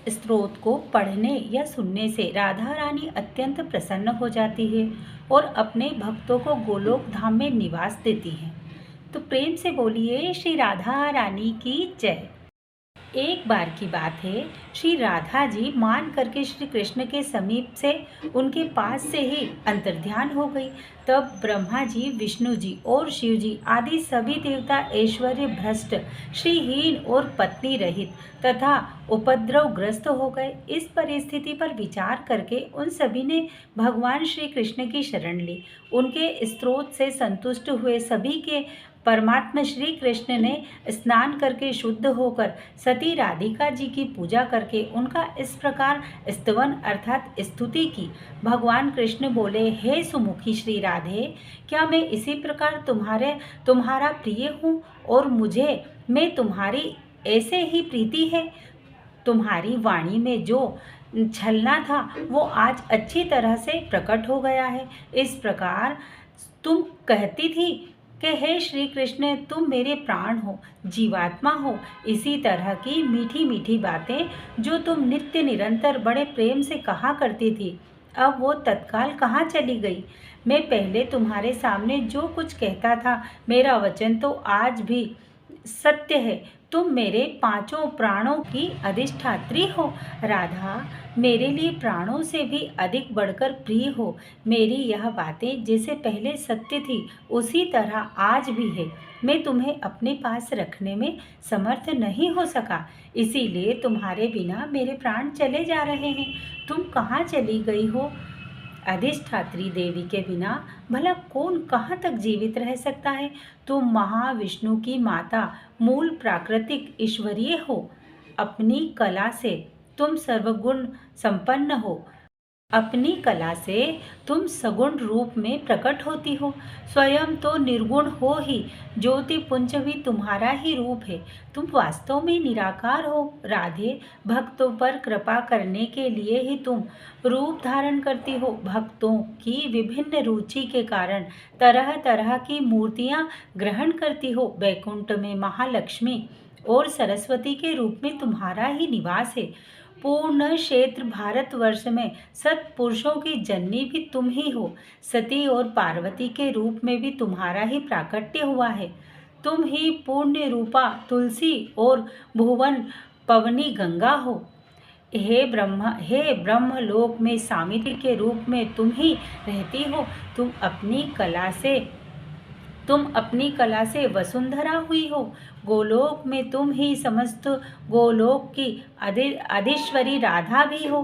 स्त्रोत को पढ़ने या सुनने से राधा रानी अत्यंत प्रसन्न हो जाती है और अपने भक्तों को गोलोक धाम में निवास देती है। तो प्रेम से बोलिए श्री राधा रानी की जय। एक बार की बात है, श्री राधा जी मान करके श्री कृष्ण के समीप से उनके पास से ही अंतर्ध्यान हो गई। तब ब्रह्मा जी, विष्णु जी और शिव जी आदि सभी देवता ऐश्वर्य भ्रष्ट, श्रीहीन और पत्नी रहित तथा उपद्रवग्रस्त हो गए। इस परिस्थिति पर विचार करके उन सभी ने भगवान श्री कृष्ण की शरण ली। उनके स्त्रोत से संतुष्ट हुए सभी के परमात्मा श्री कृष्ण ने स्नान करके शुद्ध होकर सती राधिका जी की पूजा करके उनका इस प्रकार स्तवन अर्थात स्तुति की। भगवान कृष्ण बोले, हे सुमुखी श्री राधे, क्या मैं इसी प्रकार तुम्हारा प्रिय हूँ और मुझे मैं तुम्हारी ऐसे ही प्रीति है। तुम्हारी वाणी में जो छलना था वो आज अच्छी तरह से प्रकट हो गया है। इस प्रकार तुम कहती थी कि हे श्री कृष्ण, तुम मेरे प्राण हो, जीवात्मा हो। इसी तरह की मीठी मीठी बातें जो तुम नित्य निरंतर बड़े प्रेम से कहा करती थी, अब वो तत्काल कहाँ चली गई। मैं पहले तुम्हारे सामने जो कुछ कहता था, मेरा वचन तो आज भी सत्य है। तुम मेरे पांचों प्राणों की अधिष्ठात्री हो। राधा मेरे लिए प्राणों से भी अधिक बढ़कर प्रिय हो। मेरी यह बातें जैसे पहले सत्य थी उसी तरह आज भी है। मैं तुम्हें अपने पास रखने में समर्थ नहीं हो सका, इसीलिए तुम्हारे बिना मेरे प्राण चले जा रहे हैं। तुम कहाँ चली गई हो? अधिष्ठात्री देवी के बिना भला कौन कहाँ तक जीवित रह सकता है। तुम महाविष्णु की माता, मूल प्राकृतिक ईश्वरीय हो। अपनी कला से तुम सर्वगुण संपन्न हो। अपनी कला से तुम सगुण रूप में प्रकट होती हो। स्वयं तो निर्गुण हो ही, ज्योति पुंज भी तुम्हारा ही रूप है। तुम वास्तव में निराकार हो। राधे, भक्तों पर कृपा करने के लिए ही तुम रूप धारण करती हो। भक्तों की विभिन्न रुचि के कारण तरह तरह की मूर्तियां ग्रहण करती हो। वैकुंठ में महालक्ष्मी और सरस्वती के रूप में तुम्हारा ही निवास है। पूर्ण क्षेत्र भारतवर्ष में सत्पुरुषों की जननी भी तुम ही हो। सती और पार्वती के रूप में भी तुम्हारा ही प्राकट्य हुआ है। तुम ही पुण्य रूपा तुलसी और भुवन पवनी गंगा हो। हे ब्रह्मलोक में सामित्री के रूप में तुम ही रहती हो। तुम अपनी कला से वसुंधरा हुई हो। गोलोक में तुम ही समस्त गोलोक की अधीश्वरी राधा भी हो।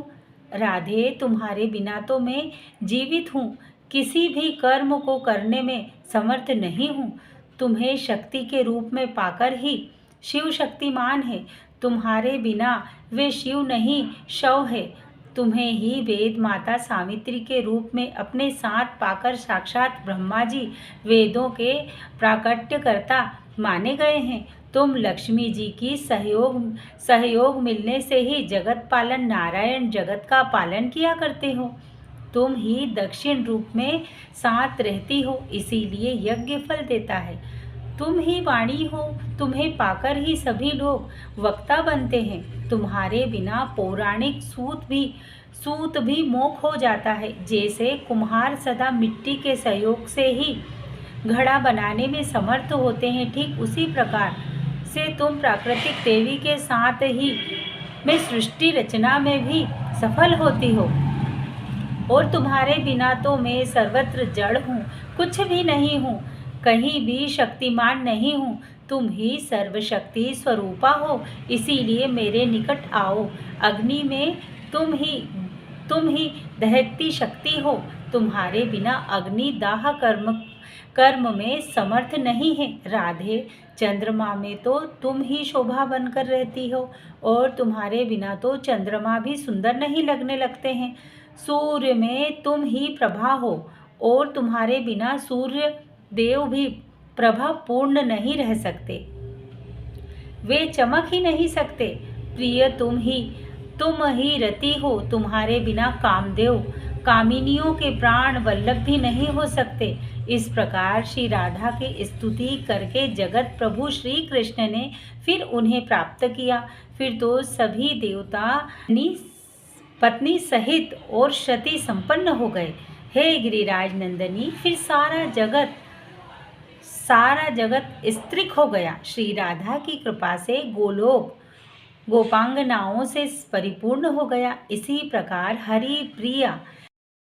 राधे, तुम्हारे बिना तो मैं जीवित हूँ, किसी भी कर्म को करने में समर्थ नहीं हूँ। तुम्हें शक्ति के रूप में पाकर ही शिव शक्तिमान है। तुम्हारे बिना वे शिव नहीं, शव है। तुम्हें ही वेद माता सावित्री के रूप में अपने साथ पाकर साक्षात ब्रह्मा जी वेदों के प्राकट्यकर्ता माने गए हैं। तुम लक्ष्मी जी की सहयोग मिलने से ही जगत पालन नारायण जगत का पालन किया करते हो। तुम ही दक्षिण रूप में साथ रहती हो, इसीलिए यज्ञ फल देता है। तुम ही वाणी हो, तुम्हें पाकर ही सभी लोग वक्ता बनते हैं। तुम्हारे बिना पौराणिक सूत भी मोख हो जाता है। जैसे कुम्हार सदा मिट्टी के सहयोग से ही घड़ा बनाने में समर्थ होते हैं, ठीक उसी प्रकार से तुम प्राकृतिक देवी के साथ ही में सृष्टि रचना में भी सफल होती हो। और तुम्हारे बिना तो मैं सर्वत्र जड़ हूँ, कुछ भी नहीं हूँ, कहीं भी शक्तिमान नहीं हूँ। तुम ही सर्वशक्ति स्वरूपा हो, इसीलिए मेरे निकट आओ। अग्नि में तुम ही दहकती शक्ति हो। तुम्हारे बिना अग्नि दाह कर्म में समर्थ नहीं है। राधे, चंद्रमा में तो तुम ही शोभा बनकर रहती हो और तुम्हारे बिना तो चंद्रमा भी सुंदर नहीं लगने लगते हैं। सूर्य में तुम ही प्रभा हो और तुम्हारे बिना सूर्य देव भी प्रभा पूर्ण नहीं रह सकते, वे चमक ही नहीं सकते। प्रिय, तुम ही रति हो। तुम्हारे बिना कामदेव कामिनियों के प्राण वल्लभ भी नहीं हो सकते। इस प्रकार श्री राधा की स्तुति करके जगत प्रभु श्री कृष्ण ने फिर उन्हें प्राप्त किया। फिर तो सभी देवता अपनी पत्नी सहित और शती संपन्न हो गए। हे गिरिराज नंदनी, फिर सारा जगत स्त्रीक हो गया। श्री राधा की कृपा से गोलोक गोपांगनाओं से परिपूर्ण हो गया। इसी प्रकार हरि प्रिया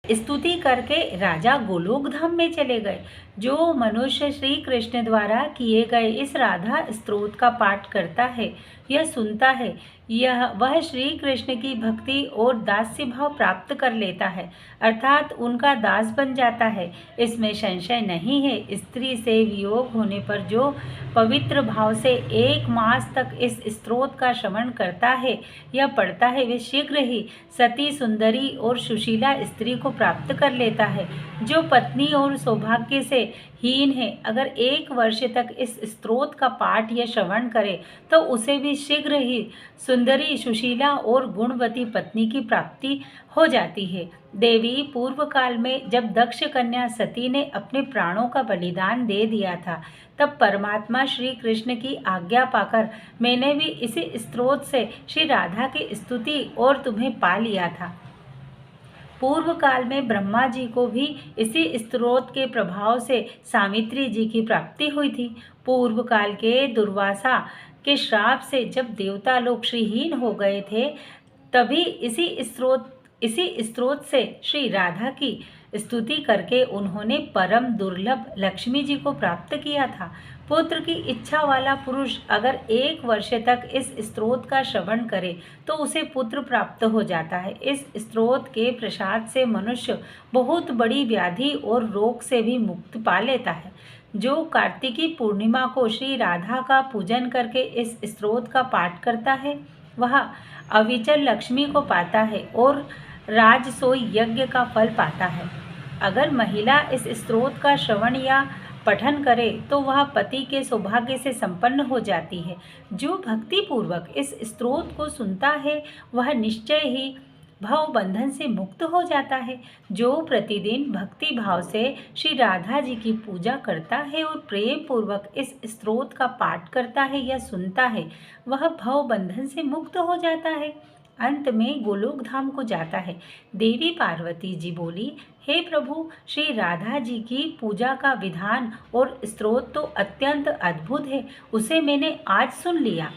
स्तुति करके राजा गोलोक धाम में चले गए। जो मनुष्य श्री कृष्ण द्वारा किए गए इस राधा स्तोत्र का पाठ करता है या सुनता है, वह श्री कृष्ण की भक्ति और दास्य भाव प्राप्त कर लेता है, अर्थात उनका दास बन जाता है। इसमें संशय नहीं है। स्त्री से वियोग होने पर जो पवित्र भाव से 1 मास तक इस स्तोत्र का श्रवण करता है या पढ़ता है, वे शीघ्र ही सती, सुंदरी और सुशीला स्त्री को प्राप्त कर लेता है। जो पत्नी और सौभाग्य से हीन है, अगर 1 वर्ष तक इस स्तोत्र का पाठ या श्रवण करे तो उसे भी शीघ्र ही सुंदरी, सुशीला और गुणवती पत्नी की प्राप्ति हो जाती है। देवी, पूर्व काल में जब दक्ष कन्या सती ने अपने प्राणों का बलिदान दे दिया था, तब परमात्मा श्री कृष्ण की आज्ञा पाकर मैंने भी इसी स्तोत्र से श्री राधा की स्तुति और तुम्हें पा लिया था। पूर्व काल में ब्रह्मा जी को भी इसी स्तोत्र के प्रभाव से सावित्री जी की प्राप्ति हुई थी। पूर्व काल के दुर्वासा के श्राप से जब देवता लोग श्रीहीन हो गए थे, तभी इसी स्तोत्र से श्री राधा की स्तुति करके उन्होंने परम दुर्लभ लक्ष्मी जी को प्राप्त किया था। पुत्र की इच्छा वाला पुरुष अगर 1 वर्ष तक इस स्तोत्र का श्रवण करे तो उसे पुत्र प्राप्त हो जाता है। इस स्तोत्र के प्रसाद से मनुष्य बहुत बड़ी व्याधि और रोग से भी मुक्त पा लेता है। जो कार्तिकी पूर्णिमा को श्री राधा का पूजन करके इस स्तोत्र का पाठ करता है, वह अविचल लक्ष्मी को पाता है और राजसोई यज्ञ का फल पाता है। अगर महिला इस स्तोत्र का श्रवण या पठन करे तो वह पति के सौभाग्य से संपन्न हो जाती है। जो भक्ति पूर्वक इस स्तोत्र को सुनता है, वह निश्चय ही भव बंधन से मुक्त हो जाता है। जो प्रतिदिन भक्ति भाव से श्री राधा जी की पूजा करता है और प्रेम पूर्वक इस स्तोत्र का पाठ करता है या सुनता है, वह भव बंधन से मुक्त हो जाता है, अंत में गोलोक धाम को जाता है। देवी पार्वती जी बोली, हे प्रभु, श्री राधा जी की पूजा का विधान और स्तोत्र तो अत्यंत अद्भुत है, उसे मैंने आज सुन लिया।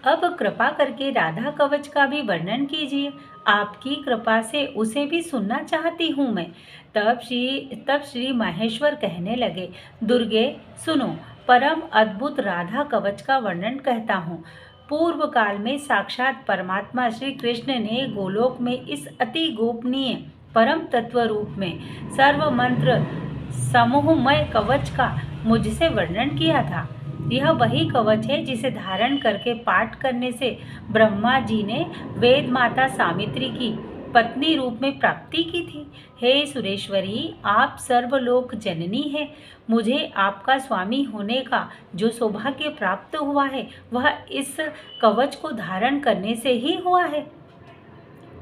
अब कृपा करके राधा कवच का भी वर्णन कीजिए। आपकी कृपा से उसे भी सुनना चाहती हूँ मैं। तब श्री महेश्वर कहने लगे, दुर्गे सुनो, परम अद्भुत राधा कवच का वर्णन कहता हूँ। पूर्व काल में साक्षात परमात्मा श्री कृष्ण ने गोलोक में इस अति गोपनीय परम तत्व रूप में सर्व मंत्र समूहमय कवच का मुझसे वर्णन किया था। यह वही कवच है जिसे धारण करके पाठ करने से ब्रह्मा जी ने वेद माता सावित्री की पत्नी रूप में प्राप्ति की थी। हे सुरेश्वरी, आप सर्वलोक जननी है। मुझे आपका स्वामी होने का जो सौभाग्य प्राप्त हुआ है, वह इस कवच को धारण करने से ही हुआ है।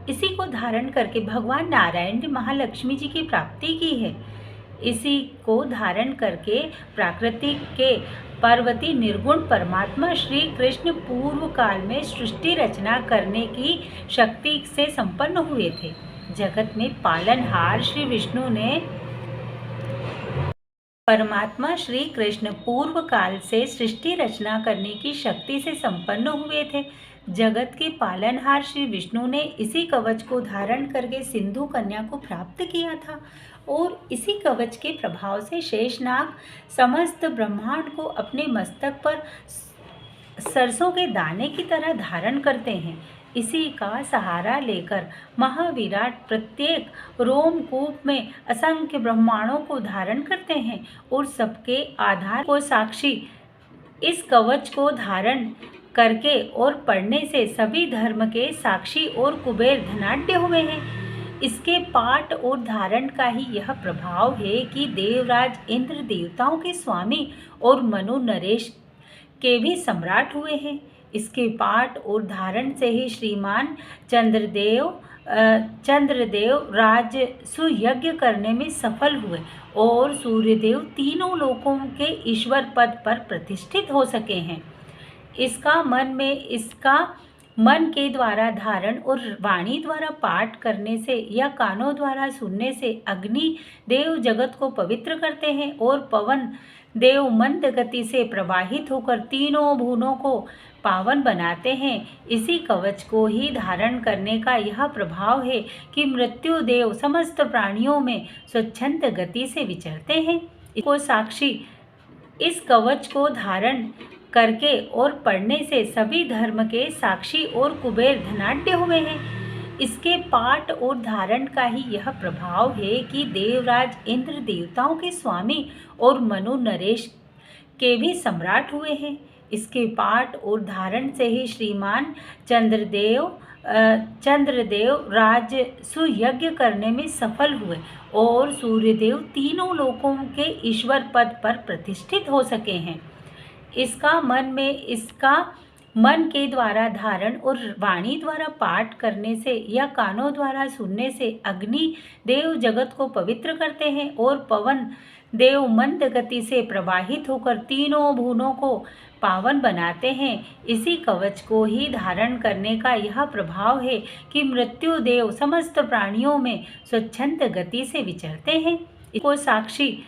इसी को धारण करके भगवान नारायण ने महालक्ष्मी जी की प्राप्ति की है। इसी को धारण करके प्राकृतिक के पार्वती निर्गुण परमात्मा श्री कृष्ण पूर्व काल में सृष्टि रचना करने की शक्ति से संपन्न हुए थे। जगत में पालनहार श्री विष्णु ने परमात्मा श्री कृष्ण पूर्व काल से सृष्टि रचना करने की शक्ति से संपन्न हुए थे। जगत के पालनहार श्री विष्णु ने इसी कवच को धारण करके सिंधु कन्या को प्राप्त किया था और इसी कवच के प्रभाव से शेषनाग समस्त ब्रह्मांड को अपने मस्तक पर सरसों के दाने की तरह धारण करते हैं। इसी का सहारा लेकर महाविराट प्रत्येक रोमकूप में असंख्य ब्रह्मांडों को धारण करते हैं और सबके आधार को साक्षी इस कवच को धारण करके और पढ़ने से सभी धर्म के साक्षी और कुबेर धनाढ्य हुए हैं। इसके पाठ और धारण का ही यह प्रभाव है कि देवराज इंद्र देवताओं के स्वामी और मनु नरेश के भी सम्राट हुए हैं। इसके पाठ और धारण से ही श्रीमान चंद्रदेव राज सुयज्ञ करने में सफल हुए और सूर्यदेव तीनों लोकों के ईश्वर पद पर प्रतिष्ठित हो सके हैं। इसका मन के द्वारा धारण और वाणी द्वारा पाठ करने से या कानों द्वारा सुनने से अग्नि देव जगत को पवित्र करते हैं और पवन देव मंद गति से प्रवाहित होकर तीनों भुवनों को पावन बनाते हैं। इसी कवच को ही धारण करने का यह प्रभाव है कि मृत्यु देव समस्त प्राणियों में स्वच्छंद गति से विचरते हैं। इसको साक्षी इस कवच को धारण करके और पढ़ने से सभी धर्म के साक्षी और कुबेर धनाढ्य हुए हैं। इसके पाठ और धारण का ही यह प्रभाव है कि देवराज इंद्र देवताओं के स्वामी और मनु नरेश के भी सम्राट हुए हैं। इसके पाठ और धारण से ही श्रीमान चंद्रदेव राज सुयज्ञ करने में सफल हुए और सूर्यदेव तीनों लोकों के ईश्वर पद पर प्रतिष्ठित हो सके हैं। इसका मन के द्वारा धारण और वाणी द्वारा पाठ करने से या कानों द्वारा सुनने से अग्नि देव जगत को पवित्र करते हैं और पवन देव मंद गति से प्रवाहित होकर तीनों भुवनों को पावन बनाते हैं। इसी कवच को ही धारण करने का यह प्रभाव है कि मृत्यु देव समस्त प्राणियों में स्वच्छंद गति से विचरते हैं। इसको साक्षी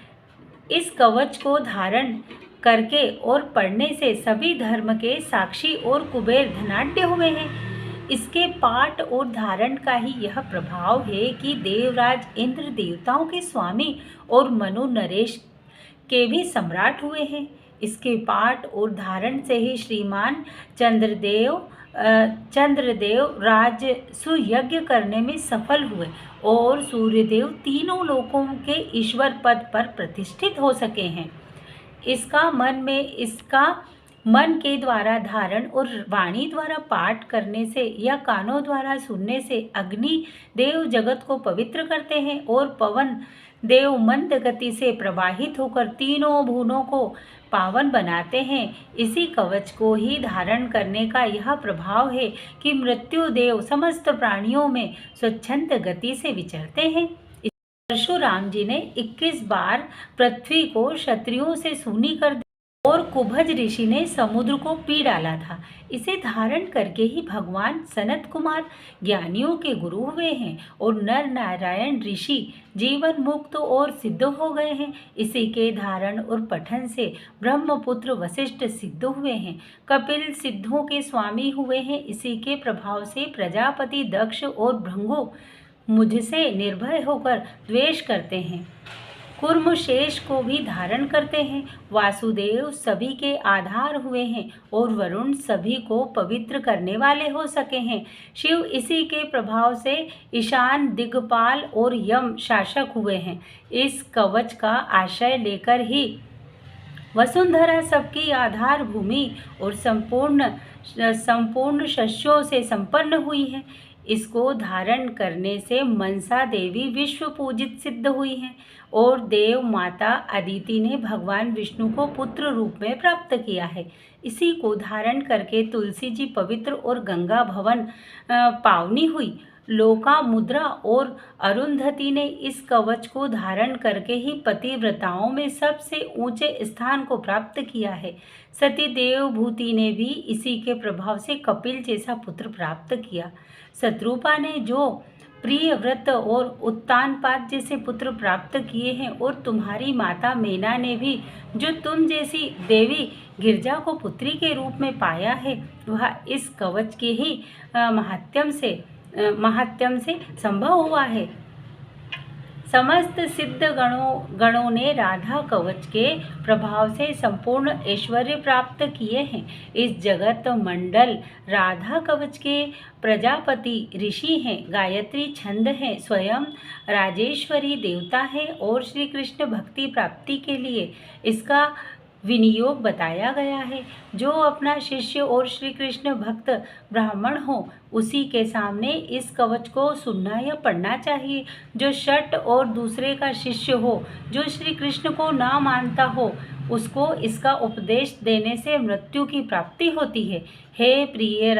इस कवच को धारण करके और पढ़ने से सभी धर्म के साक्षी और कुबेर धनाढ्य हुए हैं। इसके पाठ और धारण का ही यह प्रभाव है कि देवराज इंद्र देवताओं के स्वामी और मनु नरेश के भी सम्राट हुए हैं। इसके पाठ और धारण से ही श्रीमान चंद्रदेव राज सुयज्ञ करने में सफल हुए और सूर्यदेव तीनों लोकों के ईश्वर पद पर प्रतिष्ठित हो सके हैं। इसका मन के द्वारा धारण और वाणी द्वारा पाठ करने से या कानों द्वारा सुनने से अग्नि देव जगत को पवित्र करते हैं और पवन देव मंद गति से प्रवाहित होकर तीनों भुवनों को पावन बनाते हैं। इसी कवच को ही धारण करने का यह प्रभाव है कि मृत्यु देव समस्त प्राणियों में स्वच्छंद गति से विचरते हैं। परशुराम जी ने 21 बार पृथ्वी को क्षत्रियों से सूनी कर दिया और कुभज ऋषि ने समुद्र को पी डाला था। इसे धारण करके ही भगवान सनत कुमार ज्ञानियों के गुरु हुए हैं और नर नारायण ऋषि जीवन मुक्त और सिद्ध हो गए हैं। इसी के धारण और पठन से ब्रह्मपुत्र वशिष्ठ सिद्ध हुए हैं। कपिल सिद्धों के स्वामी हुए हैं। इसी के प्रभाव से प्रजापति दक्ष और भृंगु मुझसे निर्भय होकर द्वेष करते हैं। कुर्म शेष को भी धारण करते हैं। वासुदेव सभी के आधार हुए हैं और वरुण सभी को पवित्र करने वाले हो सके हैं। शिव इसी के प्रभाव से ईशान दिग्पाल और यम शासक हुए हैं। इस कवच का आश्रय लेकर ही वसुंधरा सबकी आधार भूमि और संपूर्ण शस्यों से संपन्न हुई है। इसको धारण करने से मनसा देवी विश्व पूजित सिद्ध हुई हैं और देव माता अदिति ने भगवान विष्णु को पुत्र रूप में प्राप्त किया है। इसी को धारण करके तुलसी जी पवित्र और गंगा भवन पावनी हुई। लोका मुद्रा और अरुंधति ने इस कवच को धारण करके ही पतिव्रताओं में सबसे ऊंचे स्थान को प्राप्त किया है। सती देवभूति ने भी इसी के प्रभाव से कपिल जैसा पुत्र प्राप्त किया। शत्रुपा ने जो प्रियव्रत और उत्तानपाद जैसे पुत्र प्राप्त किए हैं और तुम्हारी माता मेना ने भी जो तुम जैसी देवी गिरजा को पुत्री के रूप में पाया है, वह इस कवच के ही महात्म्य से संभव हुआ है। समस्त सिद्ध गणों ने राधा कवच के प्रभाव से संपूर्ण ऐश्वर्य प्राप्त किए हैं। इस जगत मंडल राधा कवच के प्रजापति ऋषि हैं, गायत्री छंद है, स्वयं राजेश्वरी देवता है और श्री कृष्ण भक्ति प्राप्ति के लिए इसका विनियोग बताया गया है। जो अपना शिष्य और श्री कृष्ण भक्त ब्राह्मण हो उसी के सामने इस कवच को सुनना या पढ़ना चाहिए। जो शठ और दूसरे का शिष्य हो, जो श्री कृष्ण को ना मानता हो, उसको इसका उपदेश देने से मृत्यु की प्राप्ति होती है। हे प्रिय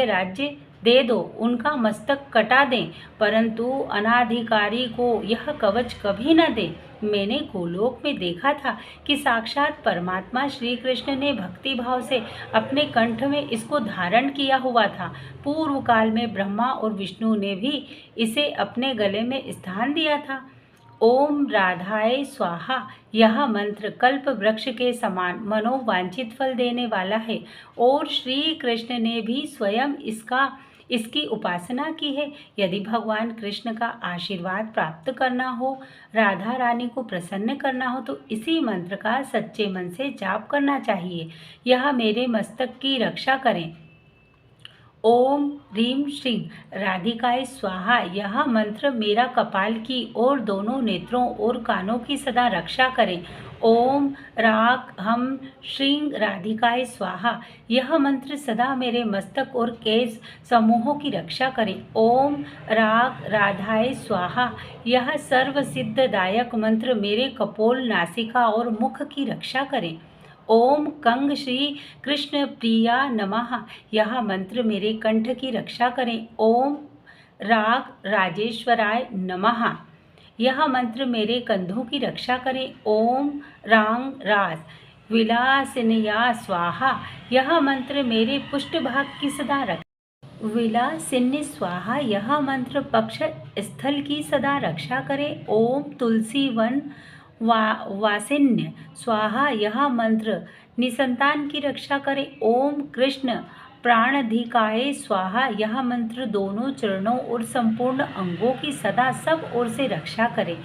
राज्य दे दो, उनका मस्तक कटा दें, परंतु अनाधिकारी को यह कवच कभी न दें। मैंने गोलोक में देखा था कि साक्षात परमात्मा श्री कृष्ण ने भक्ति भाव से अपने कंठ में इसको धारण किया हुआ था। पूर्व काल में ब्रह्मा और विष्णु ने भी इसे अपने गले में स्थान दिया था। ओम राधाय स्वाहा यह मंत्र कल्प वृक्ष के समान मनोवांछित फल देने वाला है और श्री कृष्ण ने भी स्वयं इसकी उपासना की है। यदि भगवान कृष्ण का आशीर्वाद प्राप्त करना हो, राधा रानी को प्रसन्न करना हो, तो इसी मंत्र का सच्चे मन से जाप करना चाहिए। यह मेरे मस्तक की रक्षा करें। ओम ह्रीं श्रीं राधिकाय स्वाहा यह मंत्र मेरा कपाल की और दोनों नेत्रों और कानों की सदा रक्षा करें। ओम राग हम श्रीं राधिकाय स्वाहा यह मंत्र सदा मेरे मस्तक और केश समूहों की रक्षा करें। ओम राग राधाय स्वाहा यह सर्व सिद्धदायक मंत्र मेरे कपोल, नासिका और मुख की रक्षा करें। ओम कंग श्री कृष्ण प्रिया नमः यह मंत्र मेरे कंठ की रक्षा करें। ओम राग राजेश्वराय नमः यह मंत्र मेरे कंधों की रक्षा करें। ओम रांग राज विलासिन्या स्वाहा यह मंत्र मेरे पुष्टभाग की सदा रक्षा विलासिन्य स्वाहा यह मंत्र पक्ष स्थल की सदा रक्षा करे। ओम तुलसी वन वासिन्य स्वाहा यह मंत्र निसंतान की रक्षा करे। ओम कृष्ण प्राणधिकाय स्वाहा यह मंत्र दोनों चरणों और संपूर्ण अंगों की सदा सब ओर से रक्षा करे।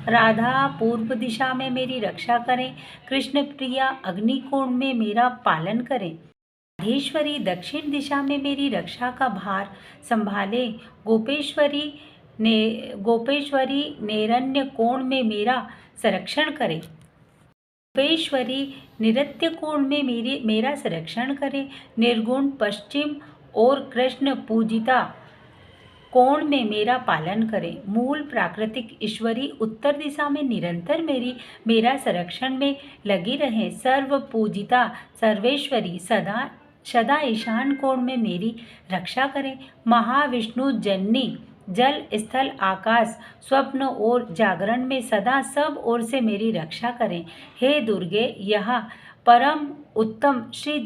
राधा पूर्व दिशा में मेरी रक्षा करें। कृष्ण प्रिया अग्निकोण में मेरा पालन करें। राधेश्वरी दक्षिण दिशा में मेरी रक्षा का भार संभाले। गोपेश्वरी नैरण्य कोण में मेरा संरक्षण करें। गोपेश्वरी नृत्य कोण में मेरा संरक्षण करें। निर्गुण पश्चिम और कृष्ण पूजिता कोण में मेरा पालन करें। मूल प्राकृतिक ईश्वरी उत्तर दिशा में निरंतर मेरा संरक्षण में लगी रहे। सर्व पूजिता सर्वेश्वरी सदा ईशान कोण में मेरी रक्षा करें। महाविष्णु जननी जल स्थल आकाश स्वप्न और जागरण में सदा सब ओर से मेरी रक्षा करें। हे दुर्गे यह परम उत्तम श्री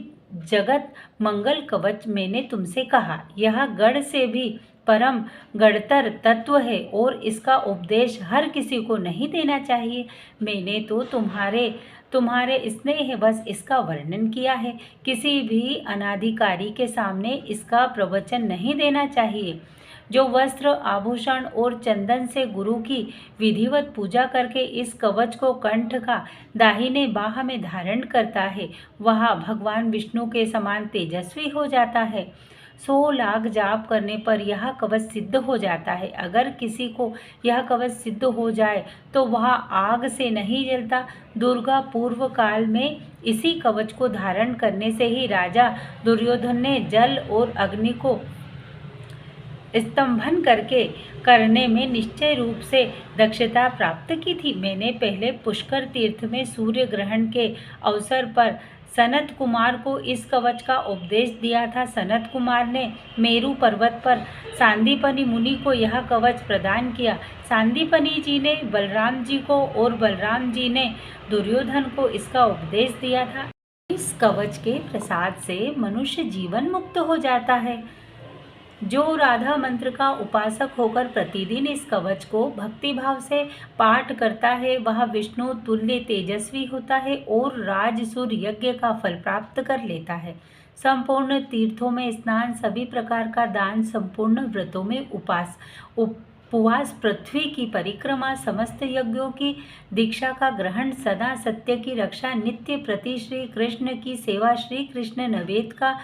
जगत मंगल कवच मैंने तुमसे कहा। यह गढ़ से भी परम गढ़तर तत्व है और इसका उपदेश हर किसी को नहीं देना चाहिए। मैंने तो तुम्हारे स्नेह बस इसका वर्णन किया है। किसी भी अनाधिकारी के सामने इसका प्रवचन नहीं देना चाहिए। जो वस्त्र आभूषण और चंदन से गुरु की विधिवत पूजा करके इस कवच को कंठ का दाहिने बाह में धारण करता है, वह भगवान विष्णु के समान तेजस्वी हो जाता है। 100 लाख जाप करने पर यह कवच सिद्ध हो जाता है। अगर किसी को यह कवच सिद्ध हो जाए तो वह आग से नहीं जलता। दुर्गा पूर्व काल में इसी कवच को धारण करने से ही राजा दुर्योधन ने जल और अग्नि को स्तंभन करने में निश्चय रूप से दक्षता प्राप्त की थी। मैंने पहले पुष्कर तीर्थ में सूर्य ग्रहण के अवसर पर सनत कुमार को इस कवच का उपदेश दिया था। सनत कुमार ने मेरू पर्वत पर सांदीपनि मुनि को यह कवच प्रदान किया। सांदीपनि जी ने बलराम जी को और बलराम जी ने दुर्योधन को इसका उपदेश दिया था। इस कवच के प्रसाद से मनुष्य जीवन मुक्त हो जाता है। जो राधा मंत्र का उपासक होकर प्रतिदिन इस कवच को भक्तिभाव से पाठ करता है, वह विष्णु तुल्य तेजस्वी होता है और राजसूर यज्ञ का फल प्राप्त कर लेता है। संपूर्ण तीर्थों में स्नान, सभी प्रकार का दान, संपूर्ण व्रतों में उपवास, पृथ्वी की परिक्रमा, समस्त यज्ञों की दीक्षा का ग्रहण, सदा सत्य की रक्षा, नित्य प्रति श्री कृष्ण की सेवा, श्री कृष्ण नैवेद्य का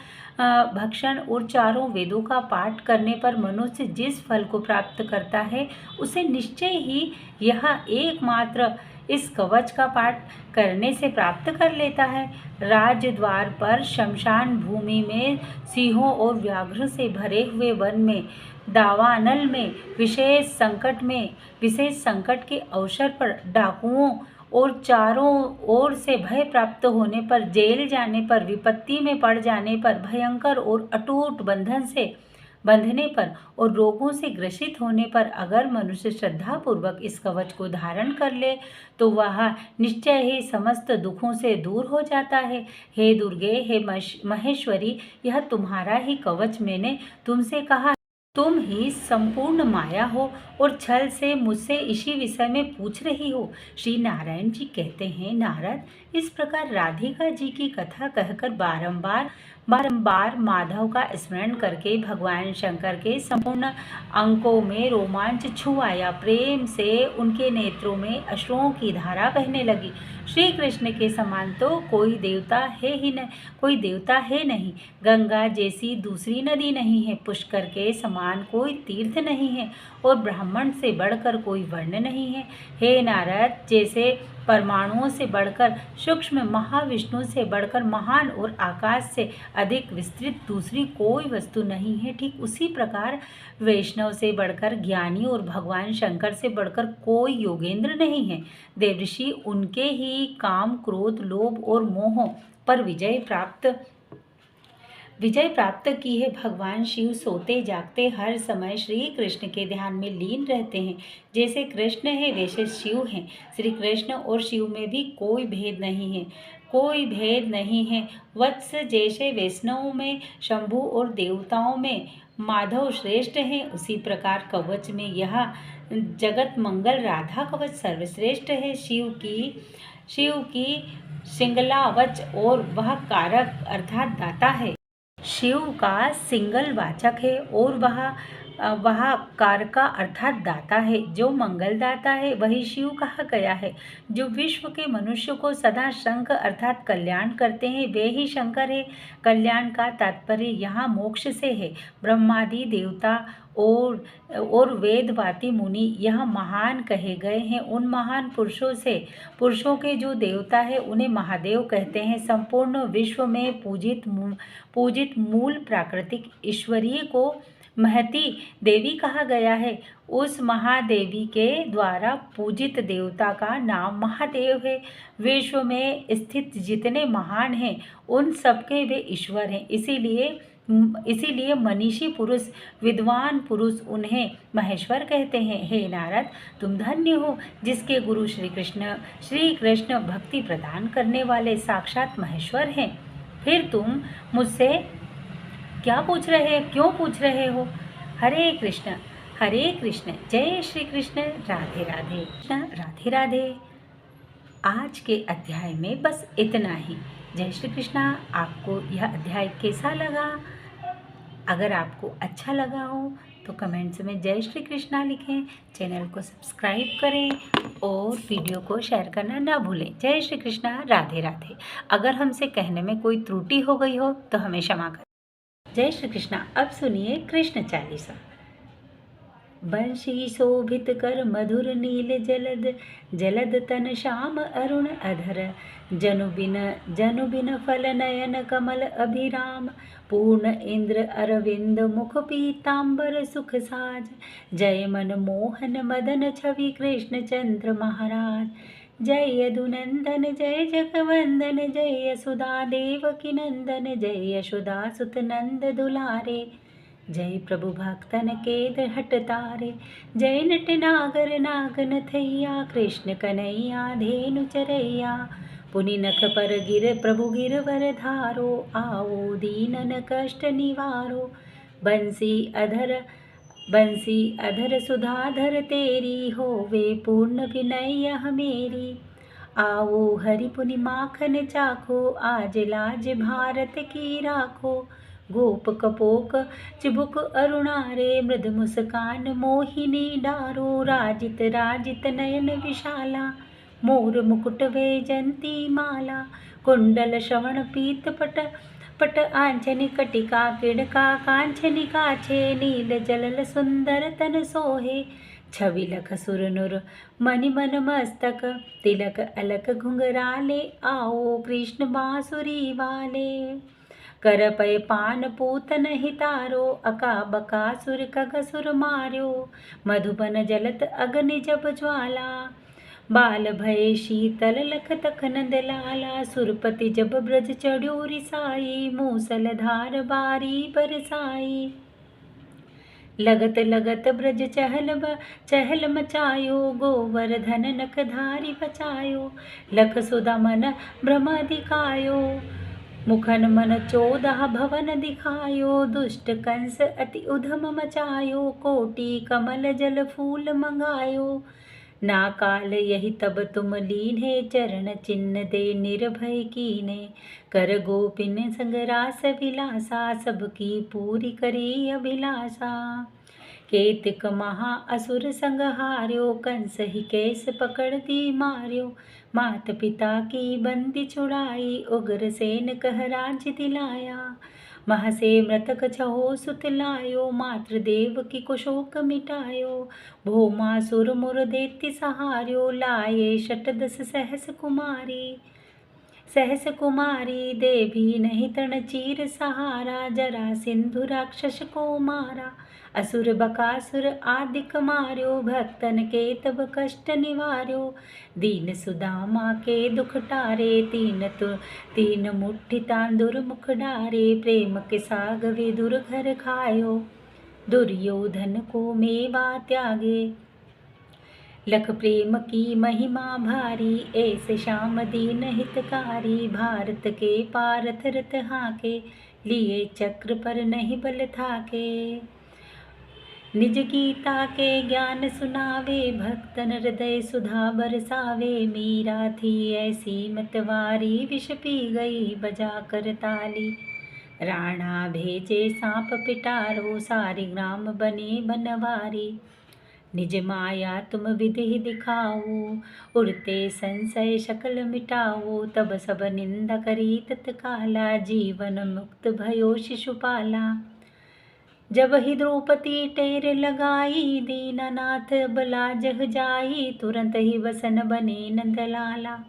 भक्षण और चारों वेदों का पाठ करने पर मनुष्य जिस फल को प्राप्त करता है उसे निश्चय ही यह एकमात्र इस कवच का पाठ करने से प्राप्त कर लेता है। राजद्वार पर, शमशान भूमि में, सिंहों और व्याघ्र से भरे हुए वन में, दावानल में, विशेष संकट के अवसर पर, डाकुओं और चारों ओर से भय प्राप्त होने पर, जेल जाने पर, विपत्ति में पड़ जाने पर, भयंकर और अटूट बंधन से बंधने पर और रोगों से ग्रसित होने पर अगर मनुष्य श्रद्धापूर्वक इस कवच को धारण कर ले तो वह निश्चय ही समस्त दुखों से दूर हो जाता है। हे दुर्गे, हे महेश्वरी, यह तुम्हारा ही कवच मैंने तुमसे कहा। तुम ही संपूर्ण माया हो और छल से मुझसे इसी विषय में पूछ रही हो। श्री नारायण जी कहते हैं, नारद, इस प्रकार राधिका जी की कथा कहकर बारंबार माधव का स्मरण करके भगवान शंकर के संपूर्ण अंगों में रोमांच छू आया। प्रेम से उनके नेत्रों में अश्रुओं की धारा बहने लगी। श्री कृष्ण के समान तो कोई देवता है नहीं, गंगा जैसी दूसरी नदी नहीं है, पुष्कर के समान कोई तीर्थ नहीं है और ब्राह्मण से बढ़कर कोई वर्ण नहीं है। हे नारद, जैसे परमाणुओं से बढ़कर सूक्ष्म, महाविष्णु से बढ़कर महान और आकाश से अधिक विस्तृत दूसरी कोई वस्तु नहीं है, ठीक उसी प्रकार वैष्णव से बढ़कर ज्ञानी और भगवान शंकर से बढ़कर कोई योगेंद्र नहीं है। देवऋषि उनके ही काम, क्रोध, लोभ और मोह पर विजय प्राप्त की है। भगवान शिव सोते जागते हर समय श्री कृष्ण के ध्यान में लीन रहते हैं। जैसे कृष्ण है वैसे शिव हैं। श्री कृष्ण और शिव में भी कोई भेद नहीं है। वत्स, जैसे वैष्णव में शंभु और देवताओं में माधव श्रेष्ठ हैं, उसी प्रकार कवच में यह जगत मंगल राधा कवच सर्वश्रेष्ठ है। शिव की सिंगलावच और वह कारक अर्थात दाता है। शिव का सिंगल वाचक है और वह कारका अर्थात दाता है। जो मंगलदाता है वही शिव कहा गया है। जो विश्व के मनुष्य को सदा शंकर अर्थात कल्याण करते हैं वे ही शंकर है। कल्याण का तात्पर्य यहाँ मोक्ष से है। ब्रह्मादि देवता और वेदवाती मुनि यह महान कहे गए हैं। उन महान पुरुषों के जो देवता है उन्हें महादेव कहते हैं। संपूर्ण विश्व में पूजित मूल प्राकृतिक ईश्वरीय को महती देवी कहा गया है। उस महादेवी के द्वारा पूजित देवता का नाम महादेव है। विश्व में स्थित जितने महान हैं उन सबके वे ईश्वर हैं। इसीलिए मनीषी पुरुष, विद्वान पुरुष उन्हें महेश्वर कहते हैं। हे नारद, तुम धन्य हो जिसके गुरु श्री कृष्ण भक्ति प्रदान करने वाले साक्षात महेश्वर हैं। फिर तुम मुझसे क्यों पूछ रहे हो? हरे कृष्ण, जय श्री कृष्ण, राधे राधे, राधे राधे। आज के अध्याय में बस इतना ही। जय श्री कृष्णा। आपको यह अध्याय कैसा लगा? अगर आपको अच्छा लगा हो तो कमेंट्स में जय श्री कृष्णा लिखें, चैनल को सब्सक्राइब करें और वीडियो को शेयर करना ना भूलें। जय श्री कृष्णा, राधे राधे। अगर हमसे कहने में कोई त्रुटि हो गई हो तो हमें क्षमा करें। जय श्री कृष्णा। अब सुनिए कृष्ण चालीसा। बंशी शोभित कर मधुर नील जलद तन श्याम अरुण अधर, जनु बिन फल नयन कमल अभिराम, पूर्ण इंद्र अरविंद मुख पीतांबर सुख साज, जय मन मोहन मदन छवि कृष्ण चंद्र महाराज, जय यदुनंदन जय जगवंदन, जय यशोदा देवकी नंदन, जय यशोदा सुत नंद दुलारे, जय प्रभु भक्तन के हट तारे, जय नट नागर नागन थैया, कृष्ण कन्हैया धेनु चरैया, पुनि नख पर गिर प्रभु गिरवर धारो, आओ दीनन कष्ट निवारो, बंसी अधर सुधाधर तेरी, होवे पूर्ण विनय हमेरी, आओ हरि पुनि माखन चाखो, आज लाज भारत की राखो, गोप कपोक चिबुक अरुणारे, मृद मुस्कान मोहिनी डारो, राजित नयन विशाला, मोर मुकुट वैजंती माला, कुंडल श्रवण पीत पट आंचनि कटिका किड़का, कांचनि काछे नील जलल सुंदर तन सोहे, छवि लख सुर नुर मणि मन मस्तक, तिलक अलक घुंघराले, आओ कृष्ण बांसुरी वाले, कर पय पान पूतन हितारो, अका बकासुर खगसुर मार्यो, मधुबन जलत अग्नि जब ज्वाला, बाल भय शीतल लख तख नंद लाला, सुरपति जब ब्रज चढ़्यो रिसाई, मूसल धार बारी बरसाई, लगत लगत ब्रज चहल मचायो, गोवर्धन नखधारी बचायो। लख सुदा मन भ्रम दिखायो, मुखन मन 14 भवन दिखायो। दुष्ट कंस अति उधम मचायो, कोटि कमल जल फूल मंगायो। ना काल यही तब तुम लीन्हे, चरण चिन्ह दे निर्भय कीने। कर गोपिन संग रास विलासा, सबकी पूरी करी अभिलाषा। केतक महा असुर संग हार्यो, कंस ही केस पकड़ दी मार्यो। मात पिता की बंदी छुड़ाई, उग्र सेन कह राज दिलाया। मह से मृतक छहो सुत लायो, मातृ देव की को शोक मिटायो। भौमासुर मुर देति सहार्यो, लाए शतदस सहस कुमारी। दे भी नहीं तृण चीर सहारा, जरा सिंधु राक्षस को मारा। असुर बकासुर आदिक मार्यो, भक्तन के तब कष्ट निवार्यो। दीन सुदामा के दुख टारे, तीन मुट्ठी तांदुर मुख डारे। प्रेम के साग विदुर घर खायो, दुर्योधन को मेवा त्यागे। लख प्रेम की महिमा भारी, ऐसे श्याम दीन हितकारी। भारत के पारथ रथ हाके, लिए चक्र पर नहीं बल थाके। निज गीता के ज्ञान सुनावे, भक्तन हृदय सुधा बरसावे। मीरा थी ऐसी मतवारी, विष पी गई बजा कर ताली। राणा भेजे सांप पिटारो, सारी ग्राम बने बनवारी। निज माया तुम विधि दिखाओ, उड़ते संशय शकल मिटाओ। तब सब निंदा करी तत्काला, जीवन मुक्त भयो शिशुपाला। जब ही द्रौपदी टेर लगाई, दीनानाथ बला जह जाई। तुरंत ही वसन बने नंदलाला,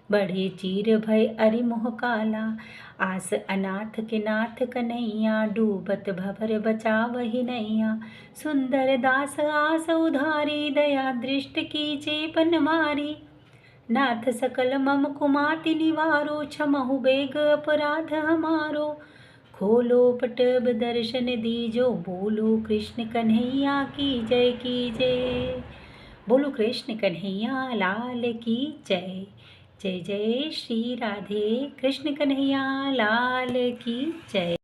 बढ़े चीर भय अरि मोह काला। आस अनाथ के नाथ कन्हैया, डूबत भवर बचावहि नैया। सुंदर दास आस उधारी, दया दृष्ट कीजे बनवारी। नाथ सकल मम कुमाति निवारो, क्षमहु बेग अपराध हमारो। खोलो पटब दर्शन दीजो, बोलो कृष्ण कन्हैया की जय की जय। बोलो कृष्ण कन्हैया लाल की जय। जय जय श्री राधे कृष्ण कन्हैया लाल की जय।